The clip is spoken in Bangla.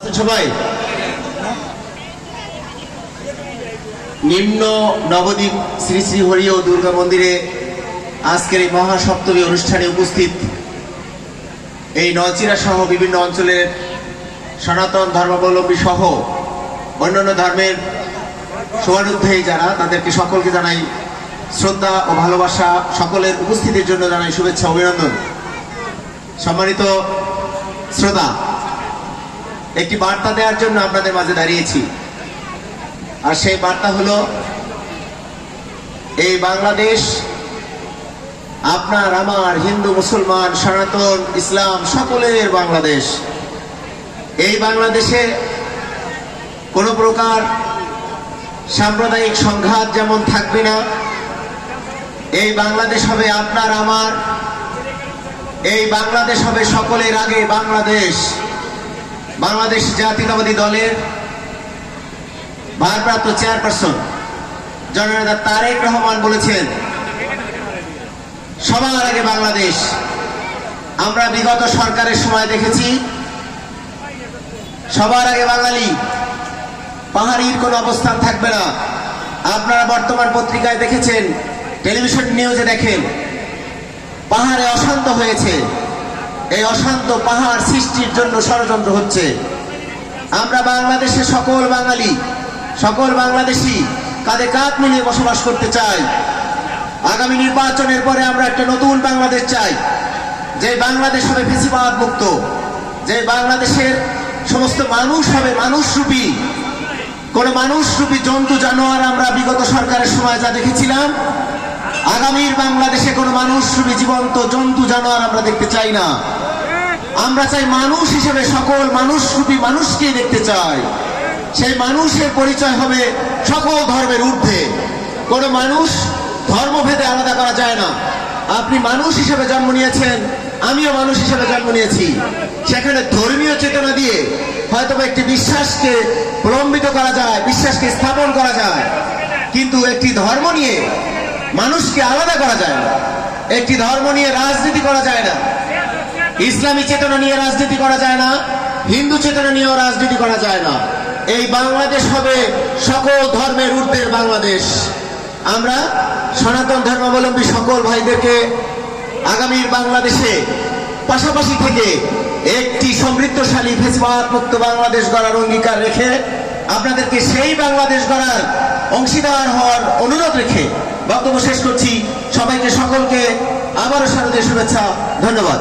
সবাই নিম্ন নবদ্বীপ শ্রী শ্রী হরি ও দুর্গা মন্দিরে আজকের এই মহাসপ্তমী অনুষ্ঠানে উপস্থিত এই নলচিরা সহ বিভিন্ন অঞ্চলের সনাতন ধর্মাবলম্বী সহ অন্যান্য ধর্মের শুভানুধ্যায়ী যারা, তাদেরকে সকলকে জানাই শ্রদ্ধা ও ভালোবাসা। সকলের উপস্থিতির জন্য জানাই শুভেচ্ছা অভিনন্দন। সম্মানিত শ্রোতা, একটি বার্তা দেওয়ার জন্য আপনাদের মাঝে দাঁড়িয়েছি, আর সেই বার্তা হলো এই বাংলাদেশ আপনার আমার হিন্দু মুসলমান সনাতন ইসলাম সকলের বাংলাদেশ। এই বাংলাদেশে কোনো প্রকার সাম্প্রদায়িক সংঘাত যেমন থাকবে না। এই বাংলাদেশ হবে আপনার আমার, এই বাংলাদেশ হবে সকলের আগে বাংলাদেশ। বাংলাদেশ জাতীয়তাবাদী দলের ভারপ্রাপ্ত চেয়ারপারসন জননেতা তারেক রহমান বলেছেন, সবার আগে বাংলাদেশ। আমরা বিগত সরকারের সময় দেখেছি সবার আগে বাঙালি, পাহাড়ির কোনো অবস্থান থাকবে না। আপনারা বর্তমান পত্রিকায় দেখেছেন, টেলিভিশন নিউজে দেখেন, পাহাড়ে অশান্ত হয়েছে। এই অশান্ত পাহাড় সৃষ্টির জন্য ষড়যন্ত্র হচ্ছে। আমরা বাংলাদেশে সকল বাঙালি, সকল বাংলাদেশি কাঁধে কাঁধ মিলিয়ে বসবাস করতে চাই। আগামী নির্বাচনের পরে আমরা একটা নতুন বাংলাদেশ চাই, যে বাংলাদেশ হবে ফ্যাসিবাদ মুক্ত, যে বাংলাদেশের সমস্ত মানুষ হবে মানুষরূপী। কোন মানুষরূপী জন্তু জানোয়ার আমরা বিগত সরকারের সময় যা দেখেছিলাম, আগামীর বাংলাদেশে কোনো মানুষরূপী জীবন্ত জন্তু জানোয়ার আমরা দেখতে চাই না। আমরা চাই মানুষ হিসেবে সকল মানুষরূপী মানুষকে দেখতে চাই। সেই মানুষের পরিচয় হবে সকল ধর্মের ঊর্ধ্বে। কোনো মানুষ ধর্মভেদে আলাদা করা যায় না। আপনি মানুষ হিসেবে জন্ম নিয়েছেন, আমিও মানুষ হিসেবে জন্ম নিয়েছি। সেখানে ধর্মীয় চেতনা দিয়ে হয়তো একটি বিশ্বাসকে প্রলম্বিত করা যায়, বিশ্বাসকে স্থাপন করা যায়, কিন্তু একটি ধর্ম নিয়ে মানুষকে আলাদা করা যায় না। একটি ধর্ম নিয়ে রাজনীতি করা যায় না। ইসলামী চেতনা নিয়ে রাজনীতি করা যায় না, হিন্দু চেতনা নিয়েও রাজনীতি করা যায় না। এই বাংলাদেশ হবে সকল ধর্মের ঊর্ধ্বের বাংলাদেশ। আমরা সনাতন ধর্মাবলম্বী সকল ভাইদেরকে আগামীর বাংলাদেশে পাশাপাশি থেকে একটি সমৃদ্ধশালী ফ্যাসিবাদ মুক্ত বাংলাদেশ গড়ার অঙ্গীকার রেখে আপনাদেরকে সেই বাংলাদেশ গড়ার অংশীদার হওয়ার অনুরোধ রেখে বক্তব্য শেষ করছি। সবাইকে সকলকে আবারও শারদীয় শুভেচ্ছা, ধন্যবাদ।